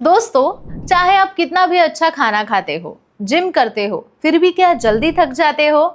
दोस्तों, चाहे आप कितना भी अच्छा खाना खाते हो, जिम करते हो, फिर भी क्या जल्दी थक जाते हो?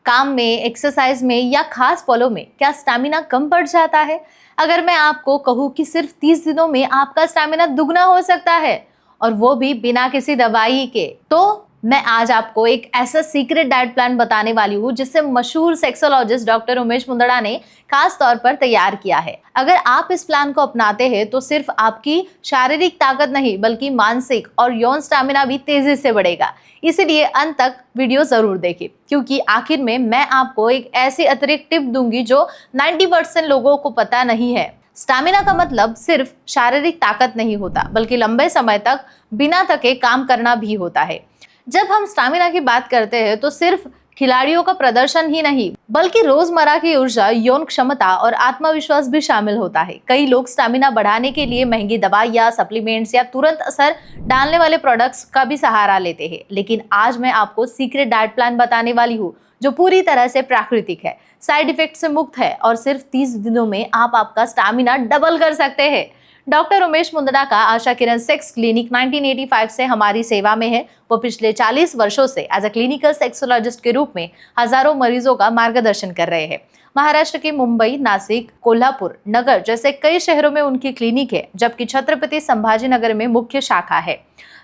काम में, एक्सरसाइज में या खास पलों में क्या स्टैमिना कम पड़ जाता है? अगर मैं आपको कहूँ कि सिर्फ 30 दिनों में आपका स्टैमिना दुगना हो सकता है और वो भी बिना किसी दवाई के, तो मैं आज आपको एक ऐसा सीक्रेट डाइट प्लान बताने वाली हूँ जिसे मशहूर सेक्सोलॉजिस्ट डॉक्टर उमेश मुंदड़ा ने खास तौर पर तैयार किया है। अगर आप इस प्लान को अपनाते हैं तो सिर्फ आपकी शारीरिक ताकत नहीं बल्कि मानसिक और यौन स्टैमिना भी तेजी से बढ़ेगा। इसीलिए अंत तक वीडियो जरूर देखें, क्योंकि आखिर में मैं आपको एक ऐसी अतिरिक्त टिप दूंगी जो 90% लोगों को पता नहीं है। स्टैमिना का मतलब सिर्फ शारीरिक ताकत नहीं होता, बल्कि लंबे समय तक बिना थके काम करना भी होता है। जब हम स्टैमिना की बात करते हैं तो सिर्फ खिलाड़ियों का प्रदर्शन ही नहीं बल्कि रोजमर्रा की ऊर्जा, यौन क्षमता और आत्मविश्वास भी शामिल होता है। कई लोग स्टैमिना बढ़ाने के लिए महंगी दवाइयां, सप्लीमेंट्स या तुरंत असर डालने वाले प्रोडक्ट्स का भी सहारा लेते हैं, लेकिन आज मैं आपको सीक्रेट डाइट प्लान बताने वाली हूँ जो पूरी तरह से प्राकृतिक है, साइड इफेक्ट से मुक्त है और सिर्फ 30 दिनों में आप आपका स्टैमिना डबल कर सकते हैं। डॉक्टर उमेश मुंदड़ा का आशा किरण सेक्स क्लिनिक 1985 से हमारी सेवा में है। वो पिछले 40 वर्षों से एज अ क्लिनिकल सेक्सोलॉजिस्ट के रूप में हजारों मरीजों का मार्गदर्शन कर रहे हैं। महाराष्ट्र के मुंबई, नासिक, कोल्हापुर, नगर जैसे कई शहरों में उनकी क्लिनिक है, जबकि छत्रपति संभाजीनगर में मुख्य शाखा है।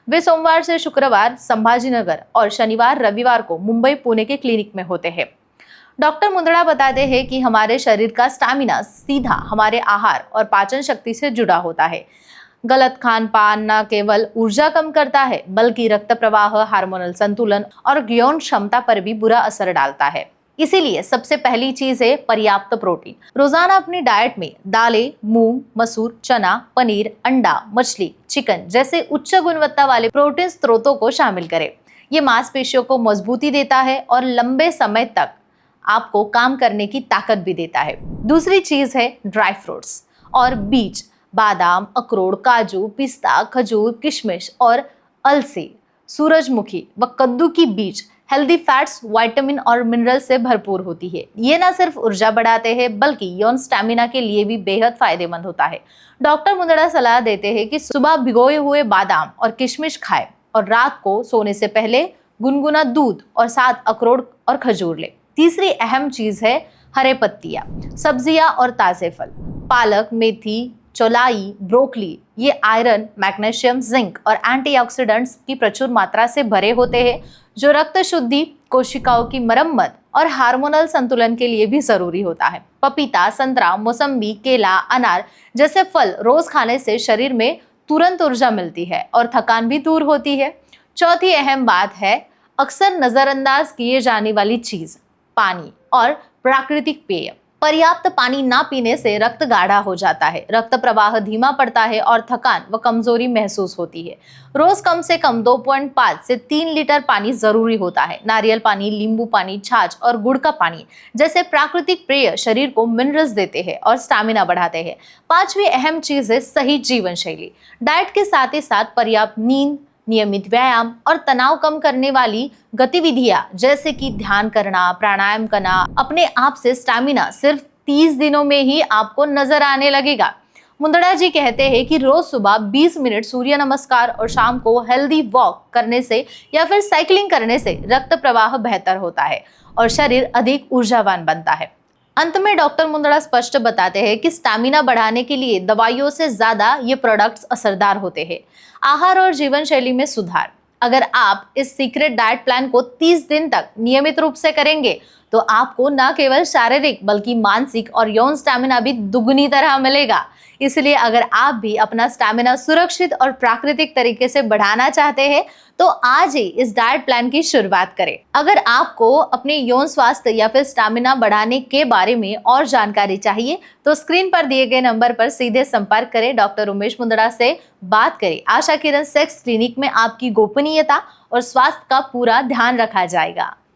वे सोमवार से शुक्रवार संभाजीनगर और शनिवार रविवार को मुंबई, पुणे के क्लिनिक में होते हैं। डॉक्टर मुंदड़ा बताते हैं कि हमारे शरीर का स्टैमिना सीधा हमारे आहार और पाचन शक्ति से जुड़ा होता है। गलत खान पान न केवल ऊर्जा कम करता है बल्कि रक्त प्रवाह, हार्मोनल संतुलन और यौन क्षमता पर भी बुरा असर डालता है। इसीलिए सबसे पहली चीज है पर्याप्त प्रोटीन। रोजाना अपनी डाइट में दालें, मूंग, मसूर, चना, पनीर, अंडा, मछली, चिकन जैसे उच्च गुणवत्ता वाले प्रोटीन स्रोतों को शामिल करें। ये मांसपेशियों को मजबूती देता है और लंबे समय तक आपको काम करने की ताकत भी देता है। दूसरी चीज है ड्राई फ्रूट्स और बीज। बादाम, अखरोट, काजू, पिस्ता, खजूर, किशमिश और अलसी, सूरजमुखी व कद्दू की बीज हेल्दी फैट्स, विटामिन और मिनरल से भरपूर होती है। ये न सिर्फ ऊर्जा बढ़ाते हैं बल्कि यौन स्टैमिना के लिए भी बेहद फायदेमंद होता है। डॉक्टर मुंदड़ा सलाह देते हैं कि सुबह भिगोए हुए बादाम और किशमिश खाएं और रात को सोने से पहले गुनगुना दूध और साथ अखरोट और खजूर लें। तीसरी अहम चीज है हरे पत्तियां, सब्जियां और ताजे फल। पालक, मेथी, चौलाई, ब्रोकली ये आयरन, मैग्नीशियम, जिंक और एंटीऑक्सीडेंट्स की प्रचुर मात्रा से भरे होते हैं, जो रक्त शुद्धि, कोशिकाओं की मरम्मत और हार्मोनल संतुलन के लिए भी जरूरी होता है। पपीता, संतरा, मौसम्बी, केला, अनार जैसे फल रोज खाने से शरीर में तुरंत ऊर्जा मिलती है और थकान भी दूर होती है। चौथी अहम बात है अक्सर नजरअंदाज किए जाने वाली चीज, पानी और प्राकृतिक पेय। पर्याप्त पानी ना पीने से रक्त गाढ़ा हो जाता है, रक्त प्रवाह धीमा पड़ता है और थकान व कमजोरी महसूस होती है। रोज कम से कम 2.5 से 3 लीटर पानी जरूरी होता है। नारियल पानी, नींबू पानी, छाछ और गुड़ का पानी जैसे प्राकृतिक पेय शरीर को मिनरल्स देते हैं और स्टैमिना बढ़ाते हैं। पांचवी अहम चीज है सही जीवन शैली। डाइट के साथ ही साथ पर्याप्त नींद, नियमित व्यायाम और तनाव कम करने वाली गतिविधियां जैसे कि ध्यान करना, प्राणायाम करना, अपने आप से स्टैमिना सिर्फ 30 दिनों में ही आपको नजर आने लगेगा। मुंदड़ा जी कहते हैं कि रोज सुबह 20 मिनट सूर्य नमस्कार और शाम को हेल्दी वॉक करने से या फिर साइकिलिंग करने से रक्त प्रवाह बेहतर होता है और शरीर अधिक ऊर्जावान बनता है। अंत में डॉक्टर मुंदड़ा स्पष्ट बताते हैं कि स्टैमिना बढ़ाने के लिए दवाइयों से ज्यादा ये प्रोडक्ट्स असरदार होते हैं। आहार और जीवन शैली में सुधार। अगर आप इस सीक्रेट डाइट प्लान को 30 दिन तक नियमित रूप से करेंगे तो आपको न केवल शारीरिक बल्कि मानसिक और यौन स्टैमिना भी दुगनी तरह मिलेगा। इसलिए अगर आप भी अपना स्टैमिना सुरक्षित और प्राकृतिक तरीके से बढ़ाना चाहते हैं तो आज ही इस डाइट प्लान की शुरुआत करें। अगर आपको अपने यौन स्वास्थ्य या फिर स्टैमिना बढ़ाने के बारे में और जानकारी चाहिए तो स्क्रीन पर दिए गए नंबर पर सीधे संपर्क करें, डॉक्टर उमेश मुंदड़ा से बात करें। आशा किरण सेक्स क्लिनिक में आपकी गोपनीयता और स्वास्थ्य का पूरा ध्यान रखा जाएगा।